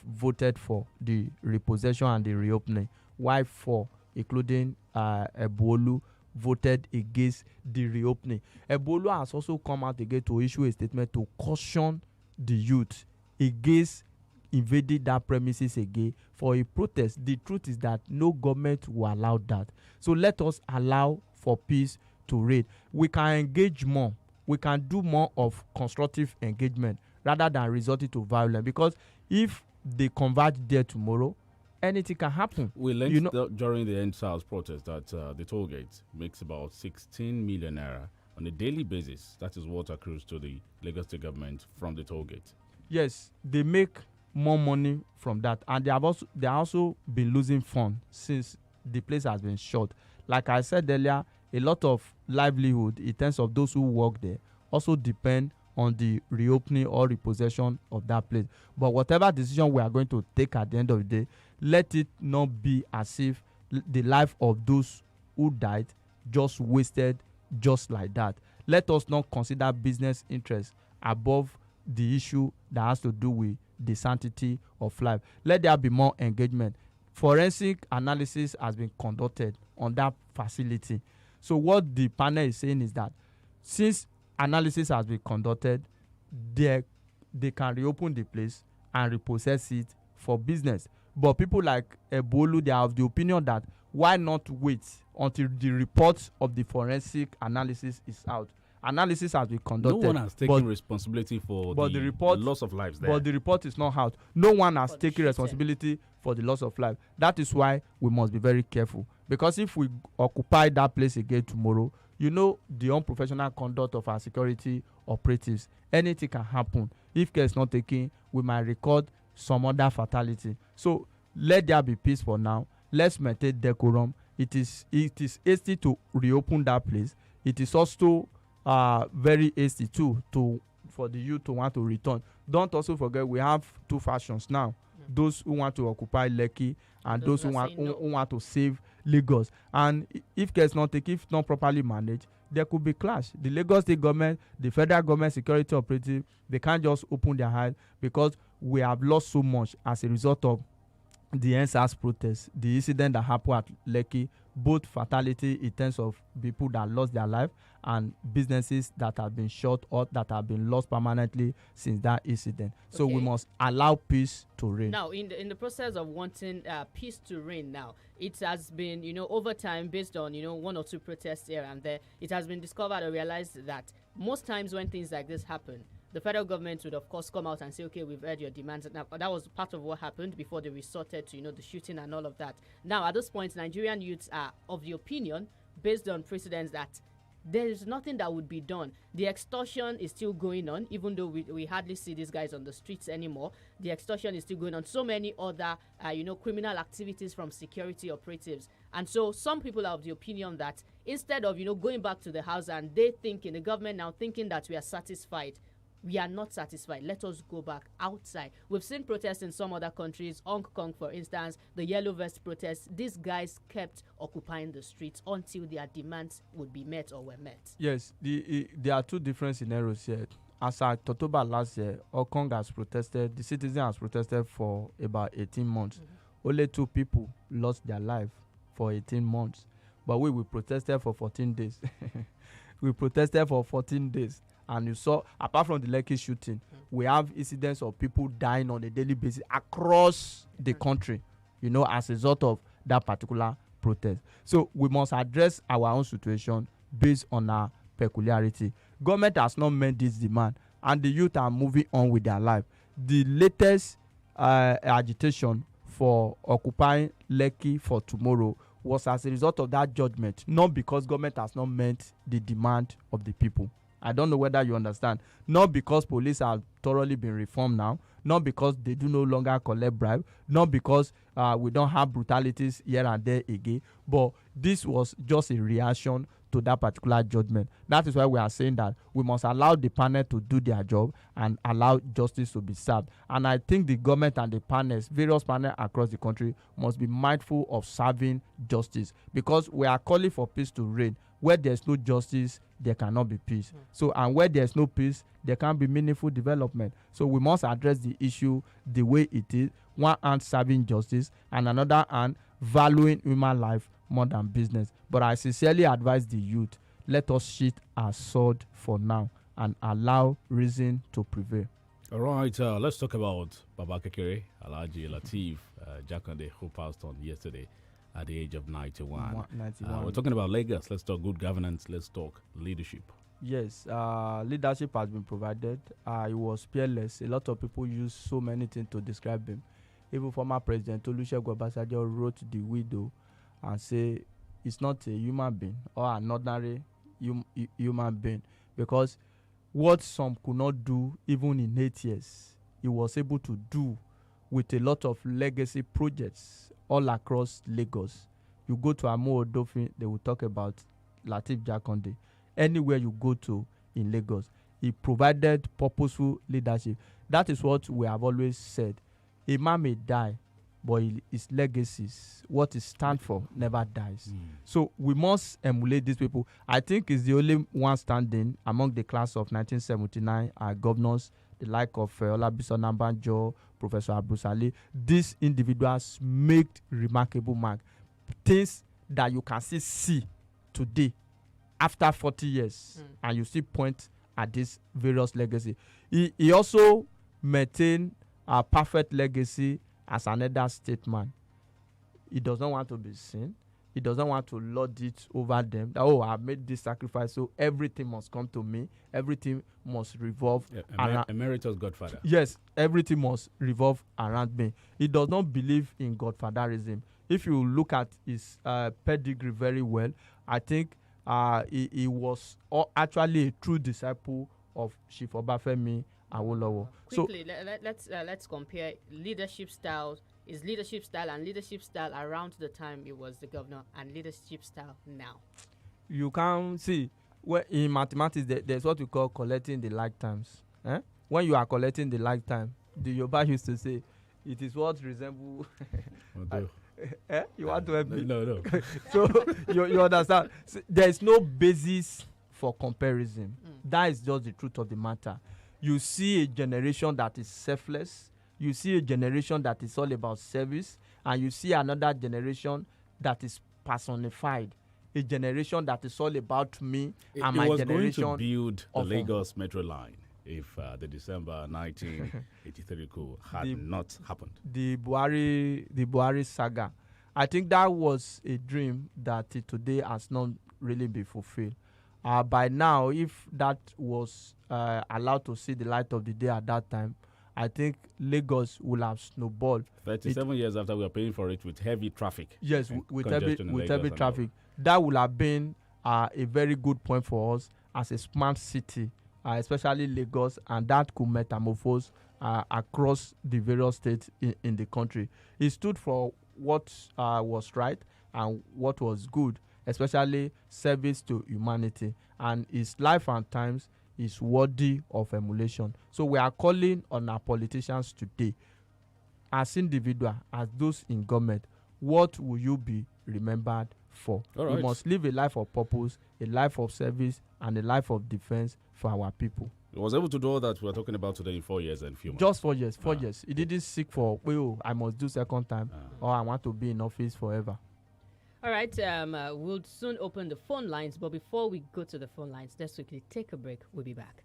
voted for the repossession and the reopening, while 4, including Ebolo, voted against the reopening. Ebolo has also come out again to issue a statement to caution the youth against invading that premises again for a protest. The truth is that no government will allow that. So let us allow for peace to reign. We can engage more. We can do more of constructive engagement rather than resorting to violence, because if they converge there tomorrow, anything can happen. We learned during the EndSARS protest that the toll gate makes about 16 million naira on a daily basis. That is what accrues to the Lagos State government from the toll gate. Yes, they make more money from that, and they have also been losing funds since the place has been shut. Like I said earlier, a lot of livelihood in terms of those who work there also depend on the reopening or repossession of that place. But whatever decision we are going to take at the end of the day, let it not be as if the life of those who died just wasted just like that. Let us not consider business interests above the issue that has to do with the sanctity of life. Let there be more engagement. Forensic analysis has been conducted on that facility. So what the panel is saying is that since analysis has been conducted, they can reopen the place and repossess it for business. But people like Ebolu, they have the opinion that why not wait until the report of the forensic analysis is out. Analysis has been conducted. No one has taken responsibility for the loss of lives there. But the report is not out. No one has taken responsibility for the loss of life. That is why we must be very careful. Because if we occupy that place again tomorrow, you know the unprofessional conduct of our security operatives. Anything can happen. If care is not taken, we might record some other fatality. So let there be peace for now. Let's maintain decorum. It is hasty to reopen that place. It is also very hasty too for the youth to want to return. Don't also forget we have 2 factions now. Those who want to occupy Lekki and those who want to save Lagos. And if care is not taken, if not properly managed, there could be clash. The Lagos State government, the federal government security operative, they can't just open their eyes, because we have lost so much as a result of the EndSARS protest, the incident that happened at Lekki, both fatality in terms of people that lost their life and businesses that have been shut or that have been lost permanently since that incident. So we must allow peace to reign. Now, in the process of wanting peace to reign, now it has been over time, based on 1 or 2 protests here and there, it has been discovered or realized that most times when things like this happen, the federal government would, of course, come out and say, okay, we've heard your demands. Now, that was part of what happened before they resorted to, the shooting and all of that. Now, at this point, Nigerian youths are of the opinion, based on precedents, that there is nothing that would be done. The extortion is still going on, even though we hardly see these guys on the streets anymore. The extortion is still going on. So many other, criminal activities from security operatives. And so some people are of the opinion that instead of, going back to the house and the government now thinking that we are satisfied, we are not satisfied. Let us go back outside. We've seen protests in some other countries. Hong Kong, for instance, the yellow vest protests. These guys kept occupying the streets until their demands would be met or were met. Yes, there are two different scenarios here. As at October last year, Hong Kong has protested. The citizen has protested for about 18 months. Only 2 people lost their life for 18 months. But we protested for 14 days. We protested for 14 days. And you saw, apart from the Lekki shooting, we have incidents of people dying on a daily basis across the country, as a result of that particular protest. So we must address our own situation based on our peculiarity. Government has not met this demand, and the youth are moving on with their life. The latest agitation for occupying Lekki for tomorrow was as a result of that judgment, not because government has not met the demand of the people. I don't know whether you understand. Not because police have thoroughly been reformed now, not because they do no longer collect bribe, not because we don't have brutalities here and there again, but this was just a reaction to that particular judgment. That is why we are saying that we must allow the panel to do their job and allow justice to be served. And I think the government and the panels, various panels across the country, must be mindful of serving justice, because we are calling for peace to reign. Where there's no justice, there cannot be peace. So, and where there's no peace, there can't be meaningful development. So we must address the issue the way it is. One hand serving justice, and another hand valuing human life more than business. But I sincerely advise the youth, let us sheath our sword for now and allow reason to prevail. All right, let's talk about Baba Kekere, Alhaji Lateef Jakande, who passed on yesterday at the age of 91. We're talking about Lagos. Let's talk good governance. Let's talk leadership. Yes, leadership has been provided. He was peerless. A lot of people use so many things to describe him. Even former President Olusegun Obasanjo wrote the widow and say it's not a human being or an ordinary human being, because what some could not do even in 8 years, he was able to do with a lot of legacy projects all across Lagos. You go to Amo Odofin, they will talk about Lateef Jakande. Anywhere you go to in Lagos, he provided purposeful leadership. That is what we have always said. A man may die, but his legacies, what he stands for, never dies. So we must emulate these people. I think it's the only one standing among the class of 1979 governors, the like of Olabisi Onabanjo, Professor Abdulsaleh. These individuals made remarkable mark. Things that you can still see today after 40 years, and you still point at this various legacy. He also maintained a perfect legacy as an elder statesman. He does not want to be seen. He doesn't want to lord it over them. That, oh, I've made this sacrifice, so everything must come to me. Everything must revolve around. Emeritus Godfather. Yes, everything must revolve around me. He does not believe in godfatherism. If you look at his pedigree very well, I think he was actually a true disciple of Chief Obafemi Awolowo. Quickly, let's compare leadership styles. Is leadership style and leadership style around the time he was the governor and leadership style now? You can see, in mathematics, there's what we call collecting the lifetimes. When you are collecting the lifetime, the Yoruba used to say, it is what resembles. You want to help me? No. So you understand? So, there is no basis for comparison. That is just the truth of the matter. You see a generation that is selfless. You see a generation that is all about service, and you see another generation that is personified. A generation that is all about me and my generation. It was going to build the Lagos Metro line if the December 1983 coup had not happened. The Buhari saga. I think that was a dream that today has not really been fulfilled. By now, if that was allowed to see the light of the day at that time, I think Lagos will have snowballed. 37 years after we are paying for it with heavy traffic. Yes, with heavy traffic. That would have been are a very good point for us as a smart city, especially Lagos, and that could metamorphose across the various states in the country. He stood for what was right and what was good, especially service to humanity, and his life and times is worthy of emulation. So we are calling on our politicians today, as individuals, as those in government, what will you be remembered for? All right. We must live a life of purpose, a life of service, and a life of defense for our people. He was able to do all that we are talking about today in 4 years and few months. Just 4 years, 4 years. He didn't seek for, oh, I must do second time, or I want to be in office forever. All right, we'll soon open the phone lines, but before we go to the phone lines, let's quickly take a break. We'll be back.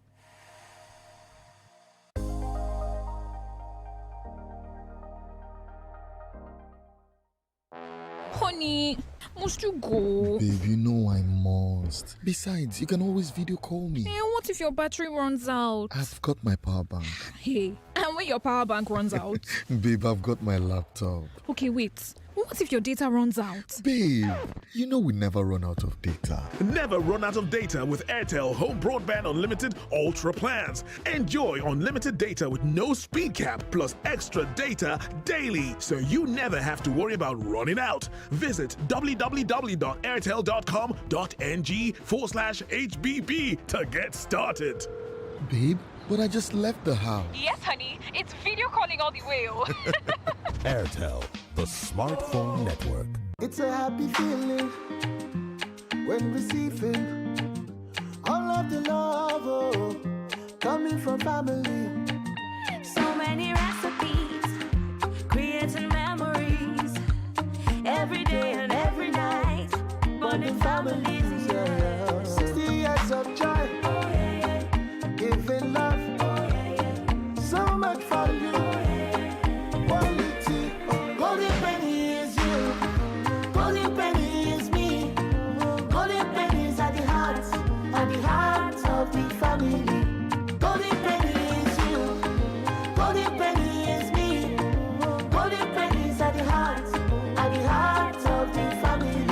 Honey, must you go? Babe, you know I must. Besides, you can always video call me. Hey, what if your battery runs out? I've got my power bank. Hey, and when your power bank runs out? Babe, I've got my laptop. Okay, wait. What if your data runs out? Babe, you know we never run out of data. Never run out of data with Airtel Home Broadband Unlimited Ultra plans. Enjoy unlimited data with no speed cap plus extra data daily, so you never have to worry about running out. Visit www.airtel.com.ng/HBB to get started. Babe, but I just left the house. Yes, honey. It's video calling all the way. Airtel, the smartphone network. It's a happy feeling when receiving all of the love coming from family. So many recipes, creating memories every day and every night. Bonding families, yeah. 60 years of joy, giving love, so much value. Quality, golden penny is you, golden penny is me. Golden pennies at the heart of the family. Golden penny is you, golden penny is me. Golden pennies at the heart of the family.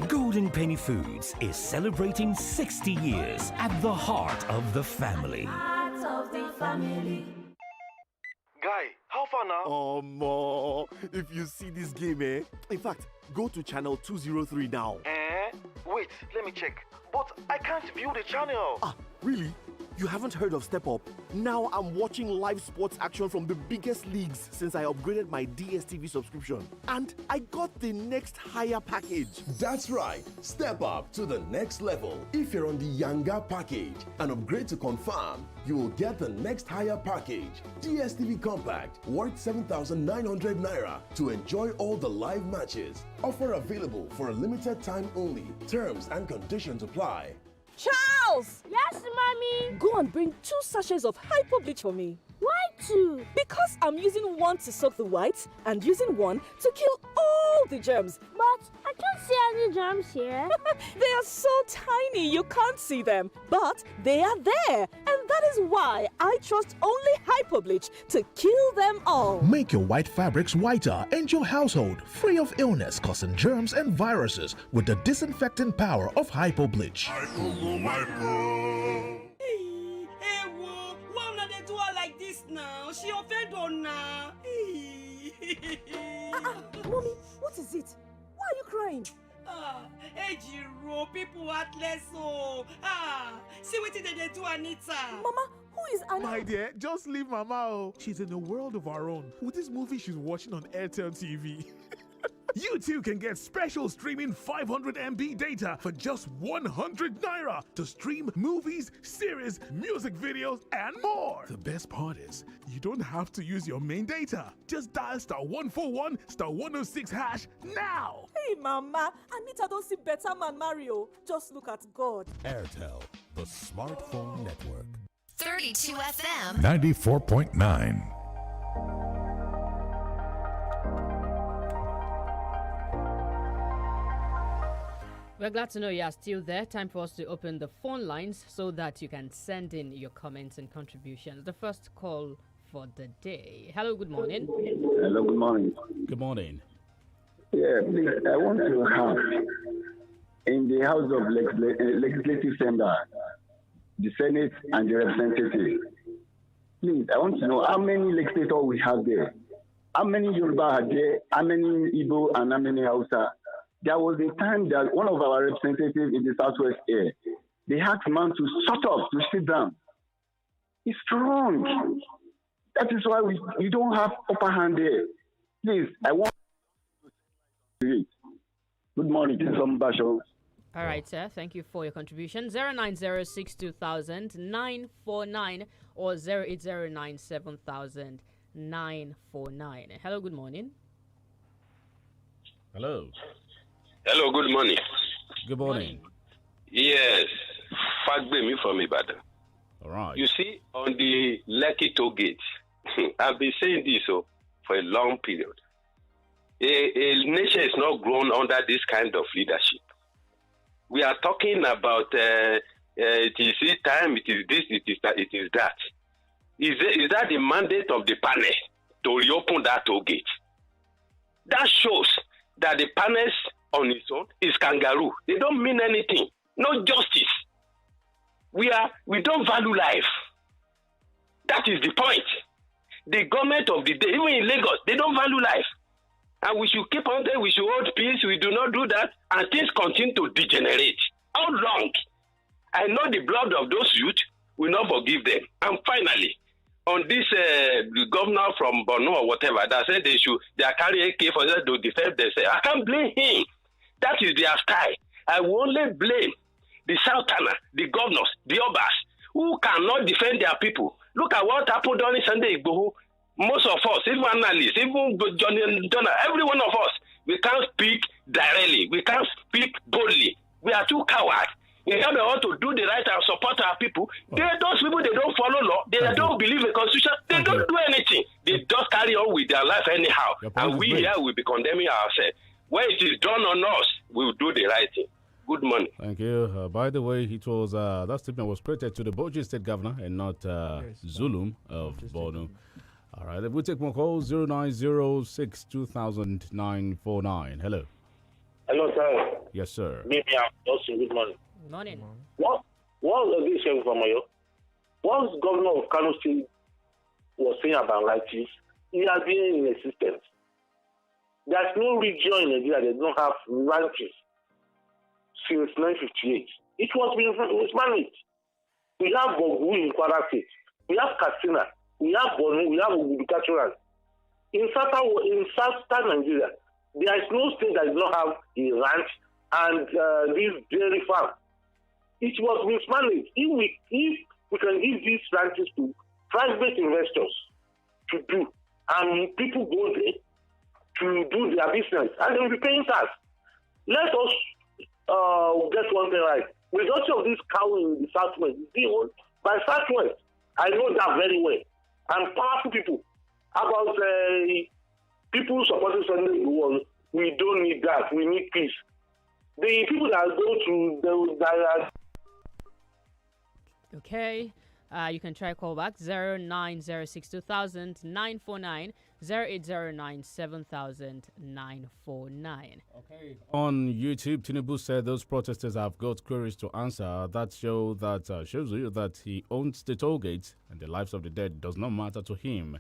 Golden Penny Foods is celebrating 60 years at the heart of the family. Heart of the family. Guy, how far now? More. If you see this game, in fact, go to channel 203 now. Wait, let me check. But I can't view the channel. Really? You haven't heard of Step Up? Now I'm watching live sports action from the biggest leagues since I upgraded my DSTV subscription. And I got the next higher package. That's right. Step up to the next level. If you're on the younger package and upgrade to Confirm, you will get the next higher package, DSTV Compact, worth 7,900 Naira to enjoy all the live matches. Offer available for a limited time only. Terms and conditions apply. Charles! Yes, mommy? Go and bring 2 sachets of hypo bleach for me. Why 2? Because I'm using one to soak the whites and using one to kill all the germs. But I can't see any germs here. They are so tiny you can't see them. But they are there. And that is why I trust only hypo bleach to kill them all. Make your white fabrics whiter and your household free of illness causing germs and viruses with the disinfecting power of hypo bleach. Like this now, she offend on now. Mommy, what is it? Why are you crying? Ejiro, people heartless. See what they do, Anita. Mama, who is Anita? My dear, just leave Mama. She's in a world of her own with this movie she's watching on Airtel TV. You too can get special streaming 500 MB data for just 100 Naira to stream movies, series, music videos, and more. The best part is, you don't have to use your main data. Just dial *141 *106# now. Hey, Mama, Anita don't see better man Mario. Just look at God. Airtel, the smartphone network. 32 FM 94.9. We're glad to know you are still there. Time for us to open the phone lines so that you can send in your comments and contributions. The first call for the day. Hello, good morning. Hello, good morning. Good morning. Yeah, please, I want to have in the House of Legislative Chamber, the Senate and the Representative. Please, I want to know how many legislators we have there. How many Yoruba are there? How many Igbo and how many Hausa? There was a time that one of our representatives in the Southwest here, they asked man to shut up, to sit down. It's wrong. That is why we don't have upper hand there. Please, I want to. Good morning, this is Basho. All right, sir. Thank you for your contribution. 0906200 949 or 08097,000 949. Hello, good morning. Hello. Hello, good morning. Good morning. Yes, Fagbemi from Ibadan. All right. You see, on the Lekki toll gate, I've been saying this for a long period. A nation is not grown under this kind of leadership. We are talking about it is time, it is this, it is that, it is that. Is that the mandate of the panel to reopen that toll gate? That shows that the panels on its own is kangaroo. They don't mean anything. No justice. We don't value life. That is the point. The government of the day, even in Lagos, they don't value life. And we should keep on there, we should hold peace, we do not do that, and things continue to degenerate. How long? I know the blood of those youth will not forgive them. And finally, on this governor from Borno or whatever that said they are carrying AK for them to defend themselves, I can't blame him. That is their style. I will only blame the Southerner, the governors, the Obas, who cannot defend their people. Look at what happened during Sunday Igboho. Most of us, even analysts, even Johnny, every one of us, we can't speak directly. We can't speak boldly. We are too cowards. We have want to do the right and support our people. Those people, they don't follow law. They don't believe in constitution. They don't do anything. They just carry on with their life anyhow. And we here will be condemning ourselves. When it is done on us, we will do the right thing. Good morning. Thank you. By the way, it was that statement was credited to the Boji State Governor and not Zulum of Borno. All right, we'll take more calls. 0906 200949. Hello. Hello, sir. Yes, sir. Me, also, good morning. Good morning. What was this from you? What governor of Kano State was saying about rights? He has been in existence. There's no region in Nigeria that don't have ranches since 1958. It was mismanaged. We have Bogu in Kwara State. We have Katsina. We have Borno. We have Ogudukachuran. In southern Nigeria, there is no state that does not have a ranch and this dairy farm. It was mismanaged. If we can give these ranches to private investors to do, and people go there to do their business, and they will be paying tax. Let us get one thing right. Majority of these cows in the southwest is being owned by southwest. I know that very well. And powerful people. About people supporting Sunday Igboho, we don't need that. We need peace. The people that go to Okay. You can try call back 0906 2000 949 0809 7000 949. Okay. On YouTube, Tinubu said those protesters have got queries to answer. That shows you that he owns the toll gates and the lives of the dead does not matter to him.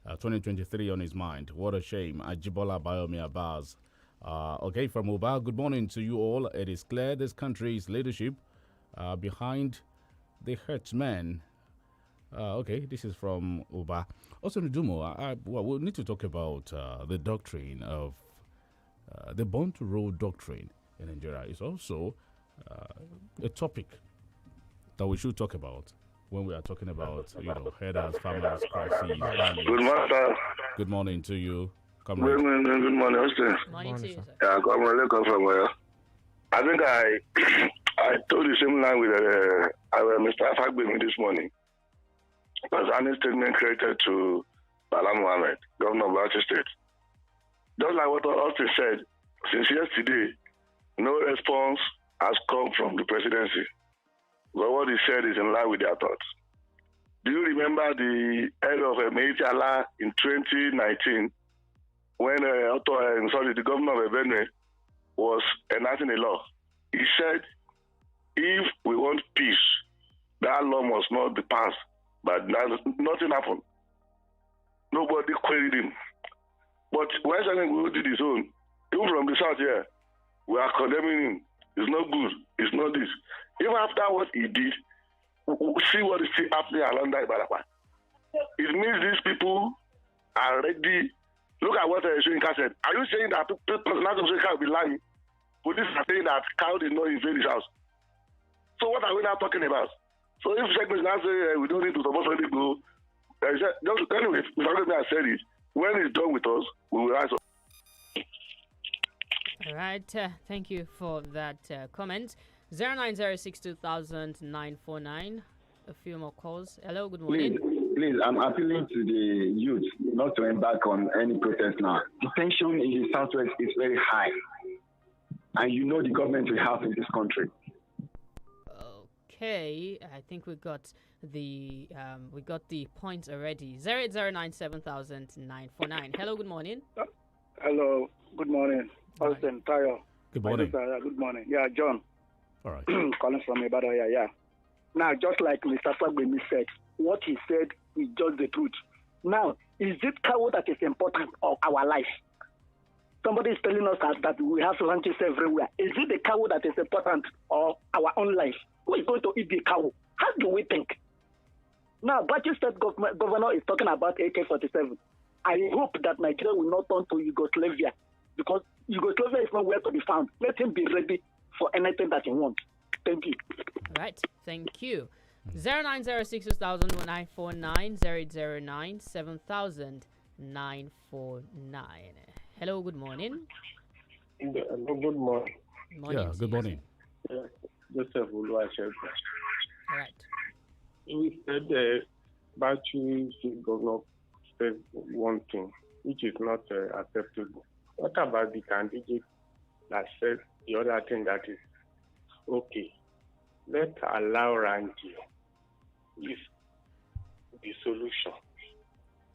2023 on his mind. What a shame. Ajibola Bayomi Abbas. Okay, from Uba, good morning to you all. It is clear this country's leadership behind the herdsmen. Okay, this is from Uba. Also, Ndumo, we'll need to talk about the doctrine of the Born to Rule doctrine in Nigeria. It's also a topic that we should talk about when we are talking about, headers, farmers, crises. Good morning, sir. Good morning to you. Good morning, Austin. Morning to you, sir. Yeah, from I think I told the same line with Mr. Fagbemi this morning. Concerning statement created to Bala Mohammed, Governor of Bauchi State. Just like what Austin said, since yesterday, no response has come from the presidency. But what he said is in line with their thoughts. Do you remember the head of Meitiala in 2019 when the governor of Benue was enacting a law? He said, if we want peace, that law must not be passed. But nothing happened. Nobody queried him. But when Senegal did his own, even from the south here, we are condemning him. It's not good. It's not this. Even after what he did, we see what is still happening along that Ibarapa. It means these people are ready. Look at what Shoyinka said. Are you saying that President Shoyinka will be lying? Police are saying that cow did not invade his house. So what are we now talking about? So if Sheikh now say we don't need to support any go, anyway, I said it. When it's done with us, we will rise up. All right. Thank you for that comment. 09062000 A few more calls. Hello, good morning. Please, I'm appealing to the youth not to embark on any protest now. The tension in the southwest is very high, and you know the government we have in this country. Okay, I think we got the points already. 08097000949. Hello, good morning. Hello, good morning. Austin, Tayo. Good morning. Good morning. Yeah, John. All right. Calling from Ibadan. Yeah. Now, just like Mr. Fagbemi said, what he said is just the truth. Now, is it cow that is important or our life? Somebody is telling us that we have ranches everywhere. Is it the cow that is important or our own life? Who is going to eat the cow? How do we think? Now, Bauchi State Governor is talking about AK-47. I hope that Nigeria will not turn to Yugoslavia, because Yugoslavia is nowhere to be found. Let him be ready for anything that he wants. Thank you. All right. Thank you. 090620000949 08097000949. Hello, good morning. Good morning. Yeah, good morning. Joseph Oluwasegun. All right. We said Bauchi State Governor said one thing, which is not acceptable. What about the candidate that said the other thing that is okay? Let's allow ranking is the solution.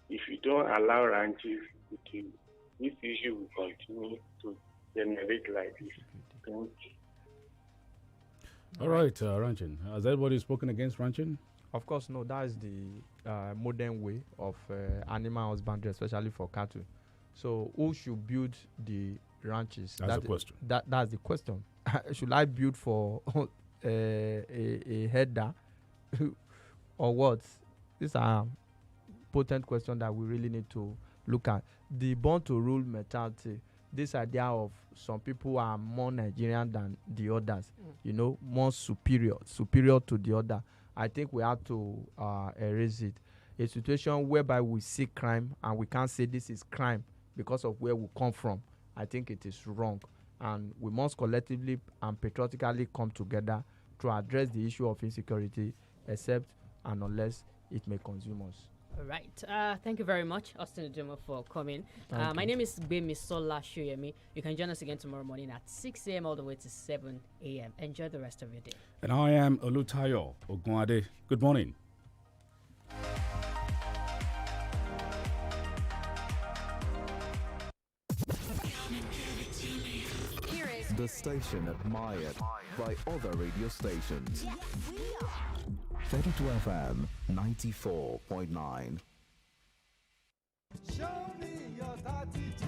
If you don't allow ranking, this issue will continue to generate like this. Thank you. All right, ranching. Has anybody spoken against ranching? Of course, no. That is the modern way of animal husbandry, especially for cattle. So, who should build the ranches? That's the question. That's the question. Should I build for a header or what? These are potent questions that we really need to look at. The born to rule mentality. This idea of some people are more Nigerian than the others, more superior to the other. I think we have to erase it. A situation whereby we see crime and we can't say this is crime because of where we come from, I think it is wrong. And we must collectively and patriotically come together to address the issue of insecurity, except and unless it may consume us. All right. Thank you very much, Austin Ujoma, for coming. My name is GBEMISOLA SOYEMI. You can join us again tomorrow morning at 6 a.m. all the way to 7 a.m. Enjoy the rest of your day. And I am OLUTAYO OGUNADE. Good morning. The station admired by other radio stations. Yes, we are. 32 FM 94.9. Show me your 32.